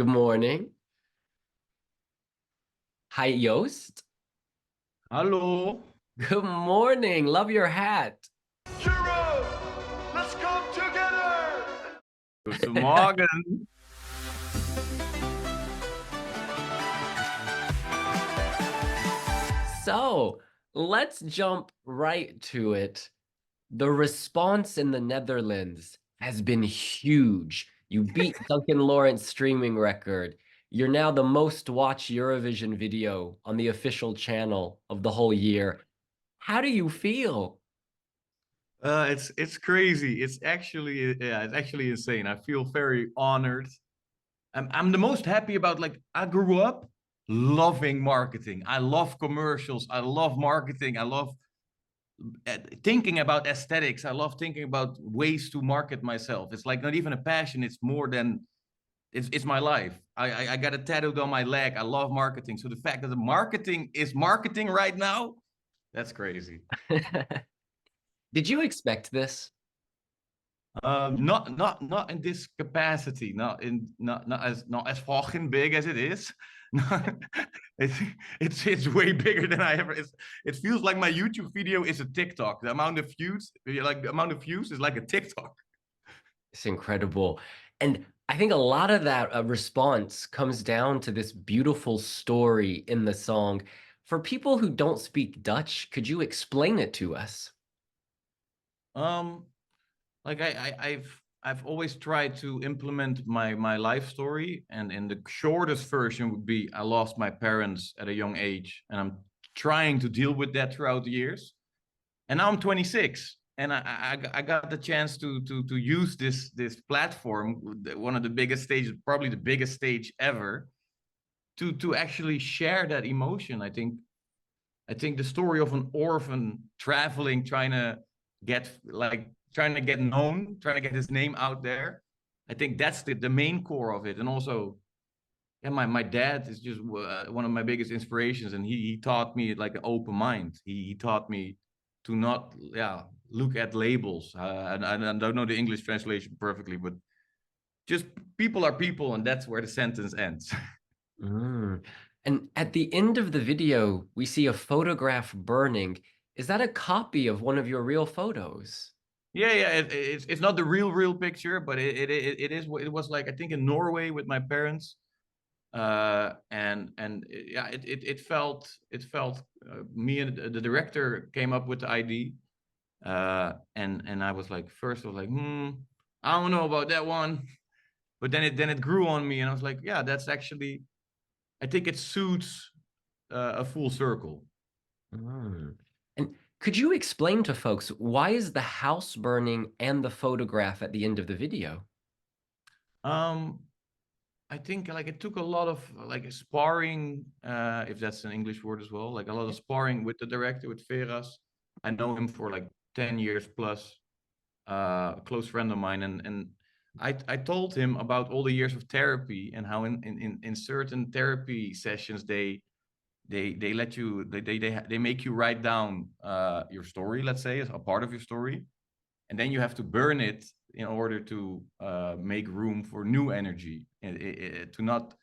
Good morning. Hi, Joost. Hallo. Good morning. Love your hat. Europe, let's come together. Guten Morgen. So let's jump right to it. The response in the Netherlands has been huge. You beat Duncan Lawrence's streaming record. You're now the most watched Eurovision video on the official channel of the whole year. How do you feel? It's crazy. It's actually insane. I feel very honored. I'm the most happy about, like, I grew up loving marketing. I love commercials. I love marketing. I love thinking about aesthetics. I love thinking about ways to market myself. It's like not even a passion. It's more than it's my life. I got it tattooed on my leg. I love marketing. So the fact that the marketing is marketing right now, that's crazy. Did you expect this? Not in this capacity, not as fucking big as it is. It's way bigger than I ever. It feels like my YouTube video is a TikTok. The amount of views, is like a TikTok. It's incredible. And I think a lot of that response comes down to this beautiful story in the song. For people who don't speak Dutch, could you explain it to us? Like I've always tried to implement my life story, and in the shortest version would be I lost my parents at a young age, and I'm trying to deal with that throughout the years. And now I'm 26, and I got the chance to use this platform, one of the biggest stages, probably the biggest stage ever, to actually share that emotion. I think the story of an orphan traveling, trying to get known, trying to get his name out there. I think that's the main core of it. And also, yeah, my dad is just one of my biggest inspirations, and he taught me like an open mind. He taught me to not look at labels. And I don't know the English translation perfectly, but just people are people, and that's where the sentence ends. Mm. And at the end of the video, we see a photograph burning. Is that a copy of one of your real photos? Yeah, it's not the real picture, but it was like, I think, in Norway with my parents. Yeah, it felt me and the director came up with the ID, and I was like, first I was like, I don't know about that one, but then it grew on me, and I was like, yeah, that's actually, I think it suits a full circle. Mm. And could you explain to folks, why is the house burning and the photograph at the end of the video? I think, like, it took a lot of like sparring, if that's an English word as well, like a lot of sparring with the director, with Veras. I know him for like 10 years plus, a close friend of mine, and I told him about all the years of therapy, and how in certain therapy sessions they let you, they make you write down your story, let's say, as a part of your story, and then you have to burn it in order to make room for new energy, to not,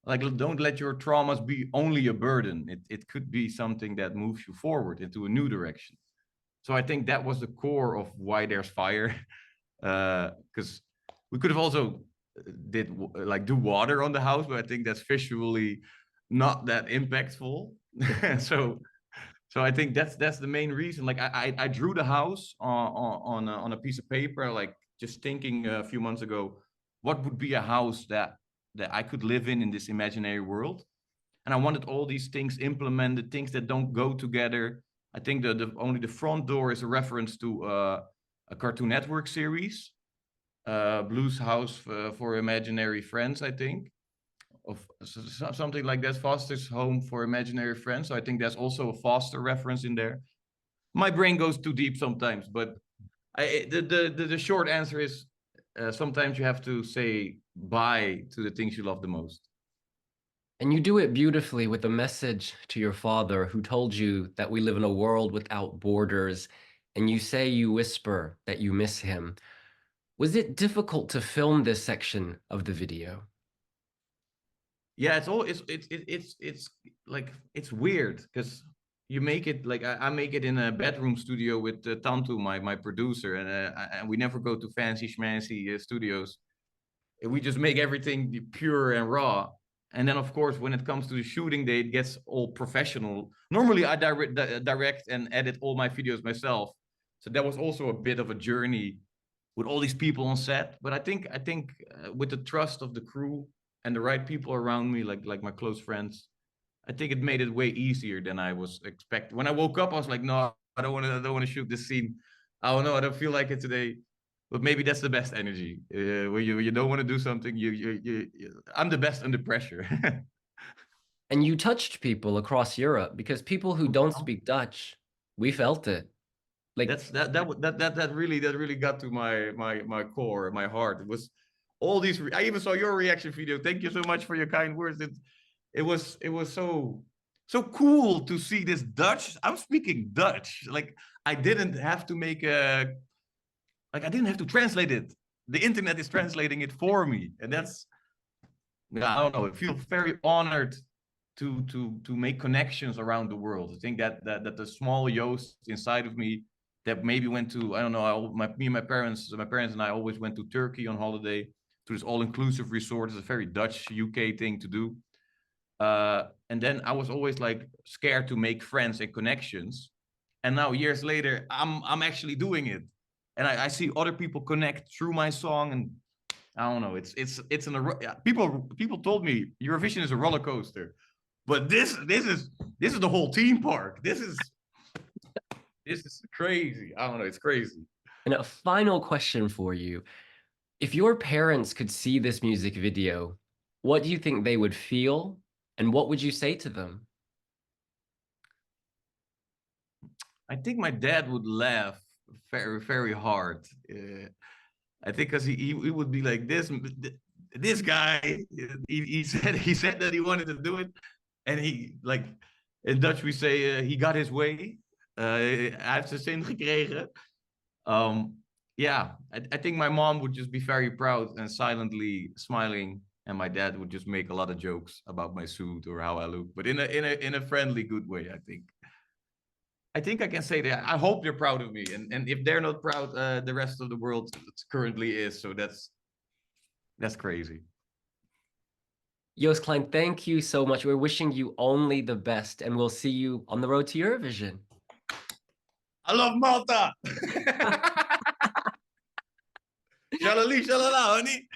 like, don't let your traumas be only a burden. It could be something that moves you forward into a new direction. So I think that was the core of why there's fire, because we could have also do water on the house, but I think that's visually not that impactful. so I think that's the main reason. Like, I drew the house on a piece of paper, like, just thinking a few months ago, what would be a house that I could live in this imaginary world. And I wanted all these things implemented, things that don't go together. I think only the front door is a reference to a Cartoon Network series, Blue's House for Imaginary Friends, I think, of something like that, Foster's Home for Imaginary Friends. So I think there's also a Foster reference in there. My brain goes too deep sometimes, but the short answer is, sometimes you have to say bye to the things you love the most. And you do it beautifully with a message to your father, who told you that we live in a world without borders, and you say, you whisper that you miss him. Was it difficult to film this section of the video? Yeah, it's like it's weird because you make it like I make it in a bedroom studio with Tantu, my producer, and we never go to fancy schmancy studios. We just make everything pure and raw. And then, of course, when it comes to the shooting day, it gets all professional. Normally, I direct and edit all my videos myself, so that was also a bit of a journey with all these people on set. But I think with the trust of the crew and the right people around me, like my close friends, I think it made it way easier than I was expecting. When I woke up, I was like, no, I don't want to shoot this scene. I don't know, I don't feel like it today. But maybe that's the best energy. When you don't want to do something, I'm the best under pressure. And you touched people across Europe, because people who don't speak Dutch, we felt it. Like that really got to my core, my heart. It was all these. I even saw your reaction video. Thank you so much for your kind words. It was so cool to see this Dutch. I'm speaking Dutch. Like I didn't have to make a. Like I didn't have to translate it. The internet is translating it for me, and that's. I don't know. I feel very honored to make connections around the world. I think that the small Joost inside of me that maybe went to, I don't know, me and my parents and I always went to Turkey on holiday to this all-inclusive resort. It's a very Dutch UK thing to do. And then I was always like scared to make friends and connections. And now years later, I'm actually doing it. And I see other people connect through my song, and I don't know. People told me Eurovision is a roller coaster, but this is the whole theme park. This is crazy. I don't know. It's crazy. And a final question for you. If your parents could see this music video, what do you think they would feel? And what would you say to them? I think my dad would laugh very, very hard. I think because he would be like, this guy, he said that he wanted to do it. And he, like, in Dutch we say, he got his way. Hij heeft zijn zin gekregen. Yeah, I think my mom would just be very proud and silently smiling, and my dad would just make a lot of jokes about my suit or how I look, but in a friendly, good way. I think I can say that. I hope they're proud of me, and if they're not proud, the rest of the world currently is. So that's crazy. Joost Klein, thank you so much. We're wishing you only the best, and we'll see you on the road to Eurovision. I love Malta. Shalali, shalala, honey.